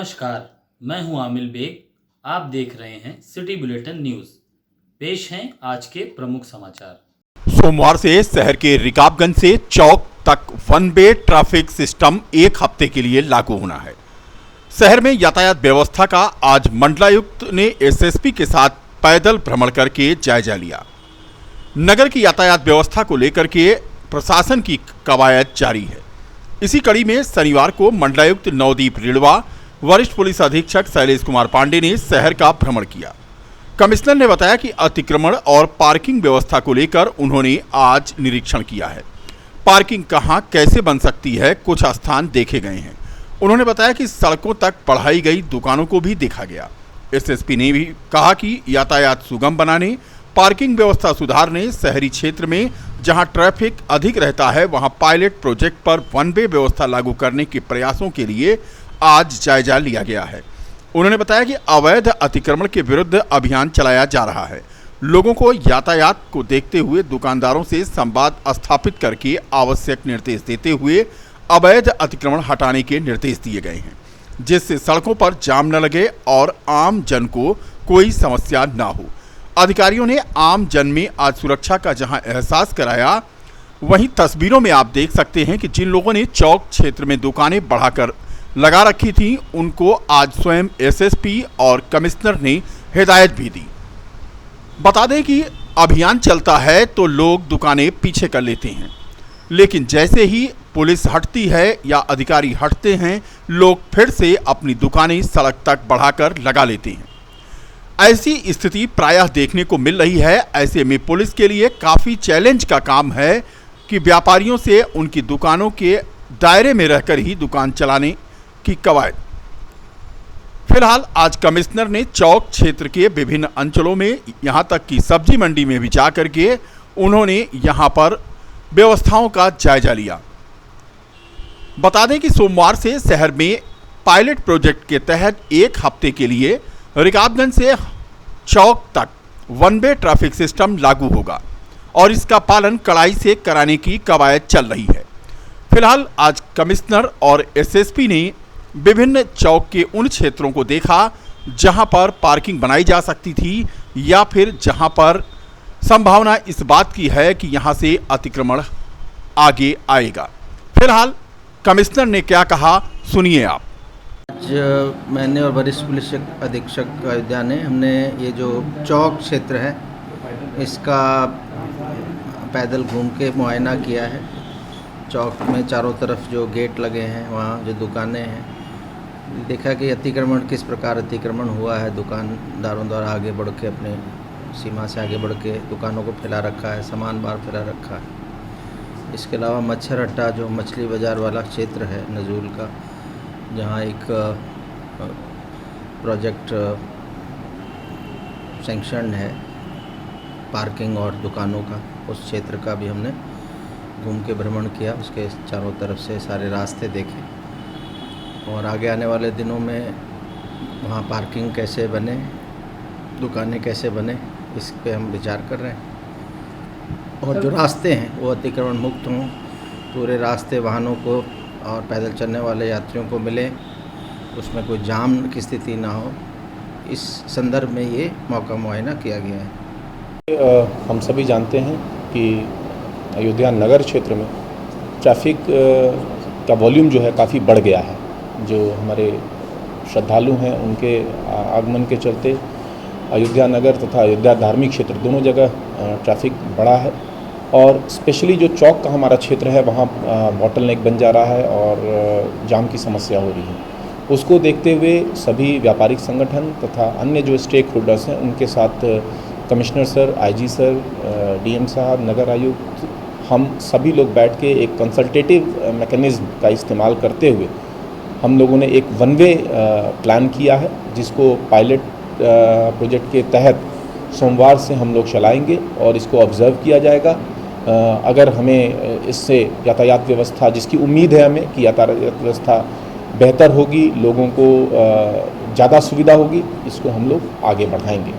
नमस्कार, मैं हूं आमिल बेग। आप देख रहे हैं सिटी बुलेटिन न्यूज़। पेश हैं आज के प्रमुख समाचार। सोमवार से शहर के रिकाबगंज से चौक तक वन वे ट्रैफिक सिस्टम एक हफ्ते के लिए लागू होना है। शहर में यातायात व्यवस्था का आज मंडलायुक्त ने एसएसपी के साथ पैदल भ्रमण करके जायजा लिया। नगर की यातायात व्यवस्था को लेकर के प्रशासन की कवायद जारी है। इसी कड़ी में शनिवार को मंडलायुक्त नवदीप रिड़वा, वरिष्ठ पुलिस अधीक्षक शैलेश कुमार पांडे ने शहर का भ्रमण किया। कमिश्नर ने बताया कि अतिक्रमण और पार्किंग व्यवस्था को लेकर उन्होंने आज निरीक्षण किया है। पार्किंग कहां कैसे बन सकती है, कुछ स्थान देखे गए हैं। उन्होंने बताया कि सड़कों तक बढ़ाई गई दुकानों को भी देखा गया। एसएसपी ने भी कहा कि यातायात सुगम बनाने, पार्किंग व्यवस्था सुधारने, शहरी क्षेत्र में जहां ट्रैफिक अधिक रहता है वहां पायलट प्रोजेक्ट पर वन वे व्यवस्था लागू करने के प्रयासों के लिए आज जायजा लिया गया है। उन्होंने बताया कि अवैध अतिक्रमण के विरुद्ध अभियान चलाया जा रहा है। लोगों को यातायात को देखते हुए दुकानदारों से संवाद स्थापित करके आवश्यक निर्देश देते हुए अवैध अतिक्रमण हटाने के निर्देश दिए गए हैं, जिससे सड़कों पर जाम न लगे और आम जन को कोई समस्या न हो। अधिकारियों ने आम जन में आज सुरक्षा का जहां एहसास कराया, वहीं तस्वीरों में आप देख सकते हैं कि जिन लोगों ने चौक क्षेत्र में दुकानें बढ़ाकर लगा रखी थी, उनको आज स्वयं एसएसपी और कमिश्नर ने हिदायत भी दी। बता दें कि अभियान चलता है तो लोग दुकानें पीछे कर लेते हैं, लेकिन जैसे ही पुलिस हटती है या अधिकारी हटते हैं, लोग फिर से अपनी दुकानें सड़क तक बढ़ाकर लगा लेते हैं। ऐसी स्थिति प्रायः देखने को मिल रही है। ऐसे में पुलिस के लिए काफ़ी चैलेंज का काम है कि व्यापारियों से उनकी दुकानों के दायरे में रहकर ही दुकान चलाने की कवायद। फिलहाल आज कमिश्नर ने चौक क्षेत्र के विभिन्न अंचलों में, यहां तक कि सब्जी मंडी में भी जाकर के उन्होंने यहां पर व्यवस्थाओं का जायजा लिया। बता दें कि सोमवार से शहर में पायलट प्रोजेक्ट के तहत एक हफ्ते के लिए रिकाबगंज से चौक तक वन वे ट्रैफिक सिस्टम लागू होगा और इसका पालन कड़ाई से कराने की कवायद चल रही है। फिलहाल आज कमिश्नर और एसएसपी ने विभिन्न चौक के उन क्षेत्रों को देखा जहां पर पार्किंग बनाई जा सकती थी या फिर जहां पर संभावना इस बात की है कि यहां से अतिक्रमण आगे आएगा। फिलहाल कमिश्नर ने क्या कहा, सुनिए आप। आज मैंने और वरिष्ठ पुलिस अधीक्षक अयोध्या ने हमने ये जो चौक क्षेत्र है इसका पैदल घूम के मुआयना किया है। चौक में चारों तरफ जो गेट लगे हैं, वहाँ जो दुकानें हैं, देखा कि अतिक्रमण किस प्रकार अतिक्रमण हुआ है। दुकानदारों द्वारा आगे बढ़ के अपने सीमा से आगे बढ़ के दुकानों को फैला रखा है, सामान बाहर फैला रखा है। इसके अलावा मच्छर अड्डा जो मछली बाज़ार वाला क्षेत्र है नजूल का, जहाँ एक प्रोजेक्ट सैंक्शन है पार्किंग और दुकानों का, उस क्षेत्र का भी हमने घूम के भ्रमण किया। उसके चारों तरफ से सारे रास्ते देखे और आगे आने वाले दिनों में वहाँ पार्किंग कैसे बने, दुकानें कैसे बने, इस पे हम विचार कर रहे हैं। और जो रास्ते हैं वो अतिक्रमण मुक्त हों, पूरे रास्ते वाहनों को और पैदल चलने वाले यात्रियों को मिले, उसमें कोई जाम की स्थिति ना हो। इस संदर्भ में ये मौका मुआयना किया गया है। हम सभी जानते हैं कि अयोध्या नगर क्षेत्र में ट्रैफिक का वॉल्यूम जो है काफ़ी बढ़ गया है। जो हमारे श्रद्धालु हैं उनके आगमन के चलते अयोध्या नगर तथा अयोध्या धार्मिक क्षेत्र दोनों जगह ट्रैफिक बढ़ा है और स्पेशली जो चौक का हमारा क्षेत्र है वहाँ बॉटलनेक बन जा रहा है और जाम की समस्या हो रही है। उसको देखते हुए सभी व्यापारिक संगठन तथा अन्य जो स्टेक होल्डर्स हैं उनके साथ commissioner sir, IG sir, DM साहब, नगर आयुक्त, हम सभी लोग बैठ के एक कंसल्टेटिव मैकेनिज्म का इस्तेमाल करते हुए हम लोगों ने एक वन वे प्लान किया है, जिसको पायलट प्रोजेक्ट के तहत सोमवार से हम लोग चलाएंगे और इसको ऑब्ज़र्व किया जाएगा। अगर हमें इससे यातायात व्यवस्था, जिसकी उम्मीद है हमें कि यातायात व्यवस्था बेहतर होगी, लोगों को ज़्यादा सुविधा होगी, इसको हम लोग आगे बढ़ाएंगे।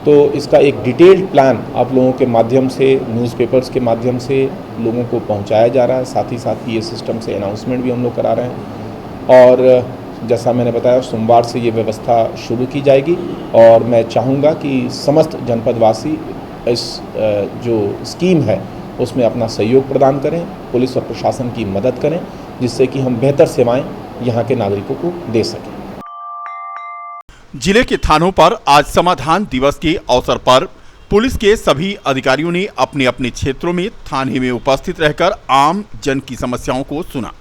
तो इसका एक डिटेल्ड प्लान आप लोगों के माध्यम से, न्यूज़पेपर्स के माध्यम से लोगों को पहुंचाया जा रहा है। साथ ही साथ ये सिस्टम से अनाउंसमेंट भी हम लोग करा रहे हैं और जैसा मैंने बताया सोमवार से ये व्यवस्था शुरू की जाएगी और मैं चाहूँगा कि समस्त जनपदवासी इस जो स्कीम है उसमें अपना सहयोग प्रदान करें, पुलिस और प्रशासन की मदद करें, जिससे कि हम बेहतर सेवाएं यहाँ के नागरिकों को दे सकें। जिले के थानों पर आज समाधान दिवस के अवसर पर पुलिस के सभी अधिकारियों ने अपने अपने क्षेत्रों में थाने में उपस्थित रहकर आम जन की समस्याओं को सुना।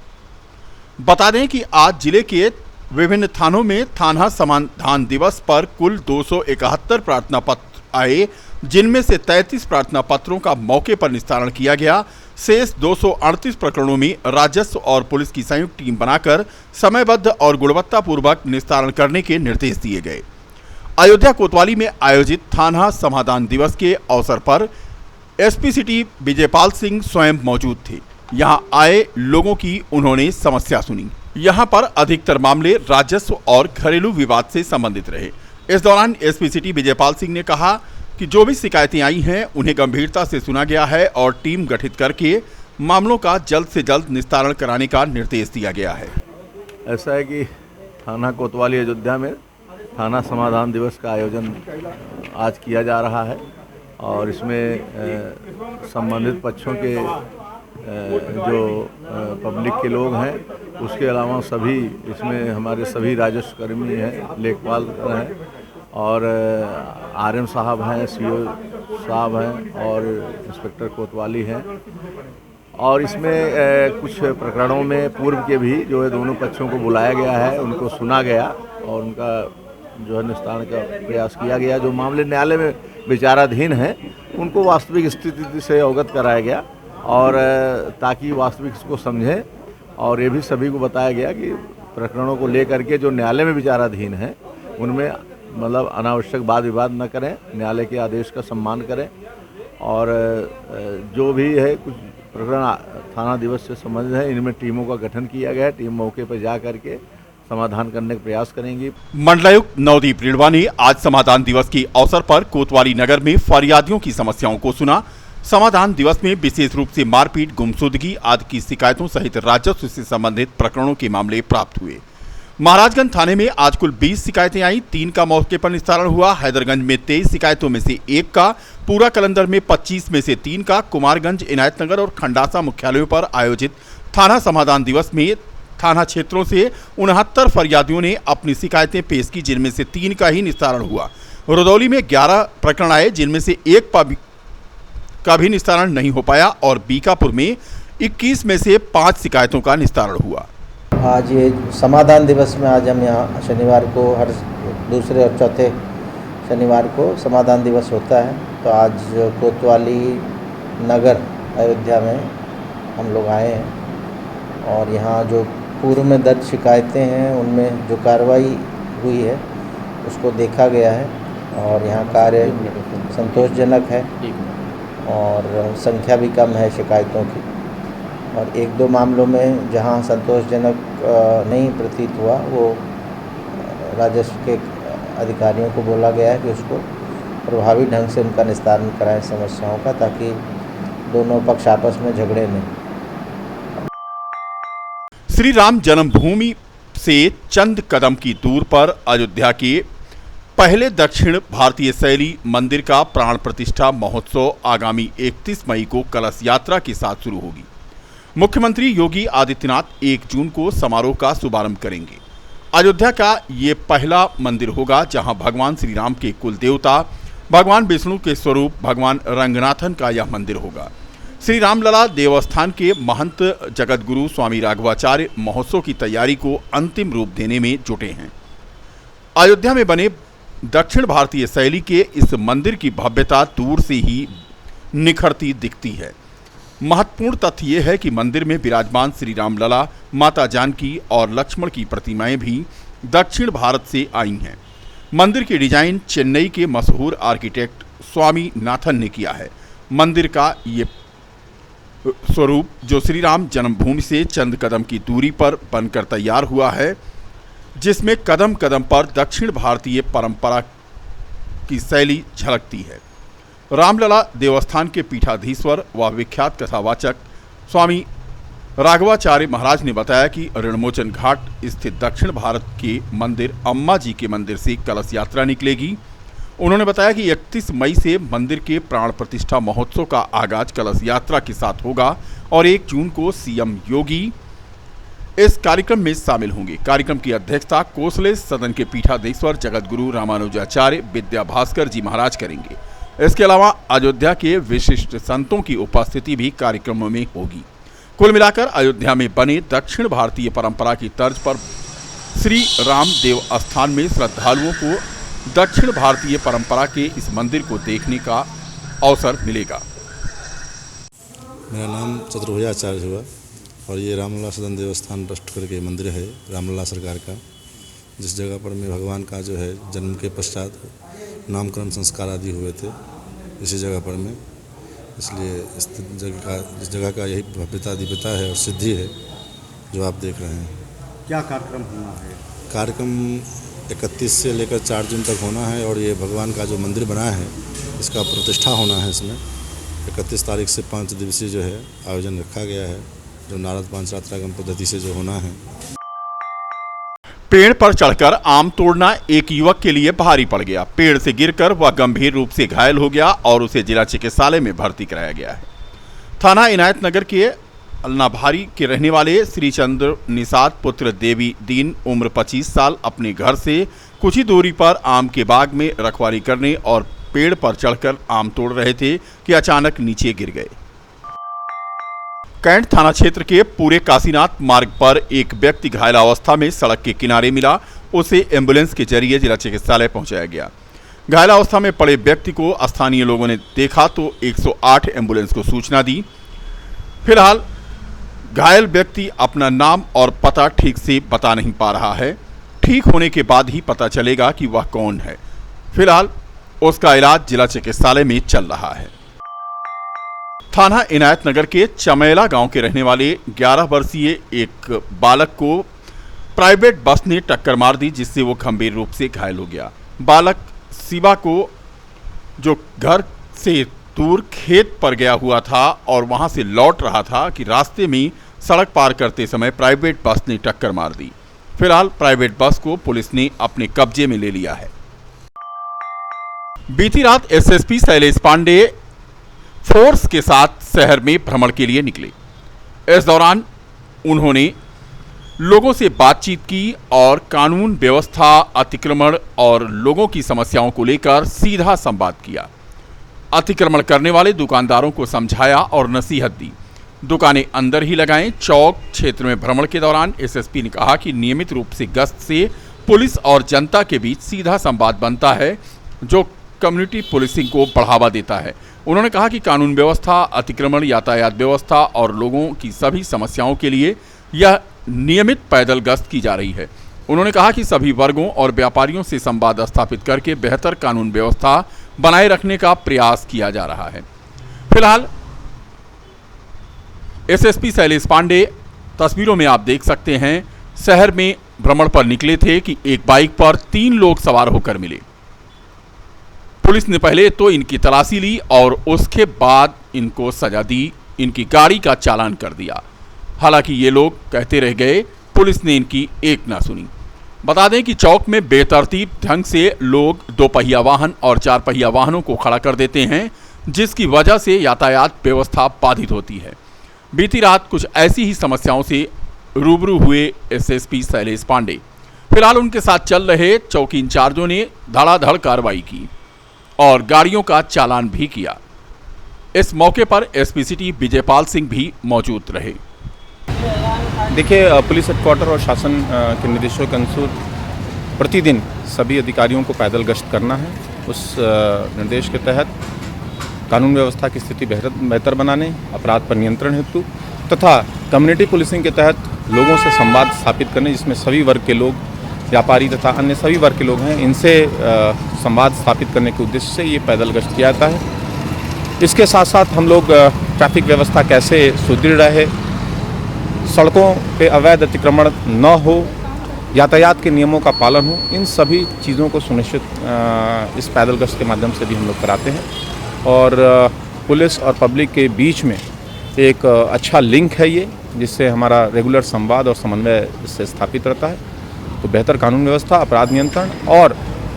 बता दें कि आज जिले के विभिन्न थानों में थाना समाधान दिवस पर कुल 271 प्रार्थना पत्र आए, जिनमें से 33 प्रार्थना पत्रों का मौके पर निस्तारण किया गया। शेष 238 प्रकरणों में राजस्व और पुलिस की संयुक्त टीम बनाकर समयबद्ध और गुणवत्तापूर्वक निस्तारण करने के निर्देश दिए गए। अयोध्या कोतवाली में आयोजित थाना समाधान दिवस के अवसर पर एसपी सिटी विजयपाल सिंह स्वयं मौजूद थे। यहां आए लोगों की उन्होंने समस्या सुनी। यहां पर अधिकतर मामले राजस्व और घरेलू विवाद से संबंधित रहे। इस दौरान एसपी सिटी विजयपाल सिंह ने कहा कि जो भी शिकायतें आई हैं उन्हें गंभीरता से सुना गया है और टीम गठित करके मामलों का जल्द से जल्द निस्तारण कराने का निर्देश दिया गया है। ऐसा है कि थाना कोतवाली अयोध्या में थाना समाधान दिवस का आयोजन आज किया जा रहा है और इसमें संबंधित पक्षों के जो पब्लिक के लोग हैं उसके अलावा सभी इसमें हमारे सभी राजस्व कर्मी हैं, लेखपाल हैं और आरएम साहब हैं, सीओ साहब हैं और इंस्पेक्टर कोतवाली हैं। और इसमें कुछ प्रकरणों में पूर्व के भी जो है दोनों पक्षों को बुलाया गया है, उनको सुना गया और उनका जो है निस्तारण का प्रयास किया गया। जो मामले न्यायालय में विचाराधीन हैं उनको वास्तविक स्थिति से अवगत कराया गया और ताकि वास्तविक इसको समझें। और ये भी सभी को बताया गया कि प्रकरणों को लेकर के जो न्यायालय में विचाराधीन हैं उनमें मतलब अनावश्यक वाद विवाद न करें, न्यायालय के आदेश का सम्मान करें और जो भी है कुछ प्रकरण थाना दिवस से संबंधित है इनमें टीमों का गठन किया गया है। टीम मौके पर जा करके समाधान करने का प्रयास करेंगी। मंडलायुक्त नवदीप रिणवा ने आज समाधान दिवस के अवसर पर कोतवाली नगर में फरियादियों की समस्याओं को सुना। समाधान दिवस में विशेष रूप से मारपीट, गुमशुदगी आदि की शिकायतों सहित राजस्व से संबंधित प्रकरणों के मामले प्राप्त हुए। महाराजगंज थाने में आज कुल 20 शिकायतें आई, 3 का मौके पर निस्तारण हुआ। हैदरगंज में 23 शिकायतों में से 1 का, पूरा कलंदर में 25 में से 3 का, कुमारगंज, इनायतनगर और खंडासा मुख्यालयों पर आयोजित थाना समाधान दिवस में थाना क्षेत्रों से 69 फरियादियों ने अपनी शिकायतें पेश की, जिनमें से 3 का ही निस्तारण हुआ। रुदौली में 11 प्रकरण आए, जिनमें से 1 का भी निस्तारण नहीं हो पाया और बीकापुर में 21 में से 5 शिकायतों का निस्तारण हुआ। आज ये समाधान दिवस में आज हम यहाँ शनिवार को हर दूसरे और चौथे शनिवार को समाधान दिवस होता है। तो आज कोतवाली नगर अयोध्या में हम लोग आए हैं और यहाँ जो पूर्व में दर्ज शिकायतें हैं उनमें जो कार्रवाई हुई है उसको देखा गया है और यहाँ कार्य संतोषजनक है और संख्या भी कम है शिकायतों की। और 1-2 मामलों में जहां संतोषजनक नहीं प्रतीत हुआ वो राजस्व के अधिकारियों को बोला गया है कि उसको प्रभावी ढंग से उनका निस्तारण कराएं समस्याओं का, ताकि दोनों पक्ष आपस में झगड़े नहीं। श्री राम जन्मभूमि से चंद कदम की दूर पर अयोध्या के पहले दक्षिण भारतीय शैली मंदिर का प्राण प्रतिष्ठा महोत्सव आगामी 31 मई को कलश यात्रा के साथ शुरू होगी। मुख्यमंत्री योगी आदित्यनाथ 1 जून को समारोह का शुभारंभ करेंगे। अयोध्या का ये पहला मंदिर होगा जहां भगवान श्री राम के कुल देवता भगवान विष्णु के स्वरूप भगवान रंगनाथन का यह मंदिर होगा। श्री रामलला देवस्थान के महंत जगतगुरु स्वामी राघवाचार्य महोत्सव की तैयारी को अंतिम रूप देने में जुटे हैं। अयोध्या में बने दक्षिण भारतीय शैली के इस मंदिर की भव्यता दूर से ही निखरती दिखती है। महत्वपूर्ण तथ्य यह है कि मंदिर में विराजमान श्री रामलला, माता जानकी और लक्ष्मण की प्रतिमाएं भी दक्षिण भारत से आई हैं। मंदिर की डिजाइन चेन्नई के मशहूर आर्किटेक्ट स्वामी नाथन ने किया है। मंदिर का ये स्वरूप जो श्री राम जन्मभूमि से चंद कदम की दूरी पर बनकर तैयार हुआ है, जिसमें कदम कदम पर दक्षिण भारतीय परंपरा की शैली झलकती है। रामलला देवस्थान के पीठाधीश्वर व विख्यात कथावाचक स्वामी राघवाचार्य महाराज ने बताया कि ऋणमोचन घाट स्थित दक्षिण भारत के मंदिर अम्मा जी के मंदिर से कलश यात्रा निकलेगी। उन्होंने बताया कि 31 मई से मंदिर के प्राण प्रतिष्ठा महोत्सव का आगाज कलश यात्रा के साथ होगा और 1 जून को सीएम योगी इस कार्यक्रम में शामिल होंगे। कार्यक्रम की अध्यक्षता कोसले सदन के पीठाधीश्वर जगतगुरु रामानुजाचार्य विद्या भास्कर जी महाराज करेंगे। इसके अलावा अयोध्या के विशिष्ट संतों की उपस्थिति भी कार्यक्रमों में होगी। कुल मिलाकर अयोध्या में बने दक्षिण भारतीय परंपरा की तर्ज पर श्री राम देव स्थान में श्रद्धालुओं को दक्षिण भारतीय परंपरा के इस मंदिर को देखने का अवसर मिलेगा। मेरा नाम चतुर्भुजाचार्य हुआ और ये रामलला सदन देवस्थान ट्रस्ट करके मंदिर है रामलला सरकार का, जिस जगह पर में भगवान का जो है जन्म के पश्चात नामकरण संस्कार आदि हुए थे इसी जगह पर में। इसलिए इस जगह का यही भव्यता दिव्यता है और सिद्धि है जो आप देख रहे हैं। क्या कार्यक्रम होना है? कार्यक्रम 31 से लेकर 4 जून तक होना है और ये भगवान का जो मंदिर बना है इसका प्रतिष्ठा होना है। इसमें 31 तारीख से 5 दिवसीय जो है आयोजन रखा गया है, जो नारद पांचरात्रागम पद्धति से जो होना है। पेड़ पर चढ़कर आम तोड़ना एक युवक के लिए भारी पड़ गया। पेड़ से गिरकर वह गंभीर रूप से घायल हो गया और उसे जिला चिकित्सालय में भर्ती कराया गया है। थाना इनायत नगर के अलनाभारी के रहने वाले श्रीचंद्र निषाद पुत्र देवी दीन उम्र 25 साल अपने घर से कुछ ही दूरी पर आम के बाग में रखवाली करने और पेड़ पर चढ़कर आम तोड़ रहे थे कि अचानक नीचे गिर गए। कैंट थाना क्षेत्र के पूरे काशीनाथ मार्ग पर एक व्यक्ति घायल अवस्था में सड़क के किनारे मिला। उसे एम्बुलेंस के जरिए जिला चिकित्सालय पहुंचाया गया। घायल अवस्था में पड़े व्यक्ति को स्थानीय लोगों ने देखा तो 108 एम्बुलेंस को सूचना दी। फिलहाल घायल व्यक्ति अपना नाम और पता ठीक से बता नहीं पा रहा है। ठीक होने के बाद ही पता चलेगा कि वह कौन है। फिलहाल उसका इलाज जिला चिकित्सालय में चल रहा है। थाना इनायत नगर के चमेला गांव के रहने वाले 11 वर्षीय एक बालक को प्राइवेट बस ने टक्कर मार दी, जिससे वो गंभीर रूप से घायल हो गया। बालक शिवा को जो घर से दूर खेत पर गया हुआ था और वहां से लौट रहा था कि रास्ते में सड़क पार करते समय प्राइवेट बस ने टक्कर मार दी। फिलहाल प्राइवेट बस को पुलिस ने अपने कब्जे में ले लिया है। बीती रात एसएसपी शैलेश पांडे फोर्स के साथ शहर में भ्रमण के लिए निकले। इस दौरान उन्होंने लोगों से बातचीत की और कानून व्यवस्था, अतिक्रमण और लोगों की समस्याओं को लेकर सीधा संवाद किया। अतिक्रमण करने वाले दुकानदारों को समझाया और नसीहत दी। दुकानें अंदर ही लगाएं। चौक क्षेत्र में भ्रमण के दौरान एसएसपी ने कहा कि नियमित रूप से गश्त से पुलिस और जनता के बीच सीधा संवाद बनता है, जो कम्युनिटी पुलिसिंग को बढ़ावा देता है। उन्होंने कहा कि कानून व्यवस्था, अतिक्रमण, यातायात व्यवस्था और लोगों की सभी समस्याओं के लिए यह नियमित पैदल गश्त की जा रही है। उन्होंने कहा कि सभी वर्गों और व्यापारियों से संवाद स्थापित करके बेहतर कानून व्यवस्था बनाए रखने का प्रयास किया जा रहा है। फिलहाल एसएसपी शैलेश पांडे, तस्वीरों में आप देख सकते हैं, शहर में भ्रमण पर निकले थे कि एक बाइक पर 3 लोग सवार होकर मिले। पुलिस ने पहले तो इनकी तलाशी ली और उसके बाद इनको सजा दी, इनकी गाड़ी का चालान कर दिया। हालांकि ये लोग कहते रह गए, पुलिस ने इनकी एक ना सुनी। बता दें कि चौक में बेतरतीब ढंग से लोग 2 पहिया वाहन और 4 पहिया वाहनों को खड़ा कर देते हैं, जिसकी वजह से यातायात व्यवस्था बाधित होती है। बीती रात कुछ ऐसी ही समस्याओं से रूबरू हुए एसएसपी शैलेश पांडे। फिलहाल उनके साथ चल रहे चौकी इंचार्जों ने धड़ाधड़ कार्रवाई की और गाड़ियों का चालान भी किया। इस मौके पर एसपी सिटी विजयपाल सिंह भी मौजूद रहे। देखिए, पुलिस हेडक्वार्टर और शासन के निर्देशों के अनुसार प्रतिदिन सभी अधिकारियों को पैदल गश्त करना है। उस निर्देश के तहत कानून व्यवस्था की स्थिति बेहतर बनाने, अपराध पर नियंत्रण हेतु तथा कम्युनिटी पुलिसिंग के तहत लोगों से संवाद स्थापित करने, जिसमें सभी वर्ग के लोग, व्यापारी तथा अन्य सभी वर्ग के लोग हैं, इनसे संवाद स्थापित करने के उद्देश्य से ये पैदल गश्त किया जाता है। इसके साथ साथ हम लोग ट्रैफिक व्यवस्था कैसे सुदृढ़ रहे, सड़कों पे अवैध अतिक्रमण न हो, यातायात के नियमों का पालन हो, इन सभी चीज़ों को सुनिश्चित इस पैदल गश्त के माध्यम से भी हम लोग कराते हैं। और पुलिस और पब्लिक के बीच में एक अच्छा लिंक है ये, जिससे हमारा रेगुलर संवाद और समन्वय इससे स्थापित रहता है। तो बेहतर कानून व्यवस्था, अपराध नियंत्रण और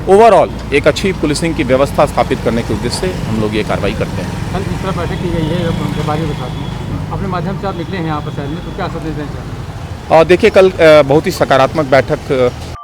ओवरऑल एक अच्छी पुलिसिंग की व्यवस्था स्थापित करने के उद्देश्य से हम लोग ये कार्रवाई करते हैं। कल जिस तरह बैठक की गई है उनके बारे में बता दें, अपने माध्यम से आप निकले हैं यहाँ पर शहर में, तो क्या संदेश देना चाहते हैं? देखिए, कल बहुत ही सकारात्मक बैठक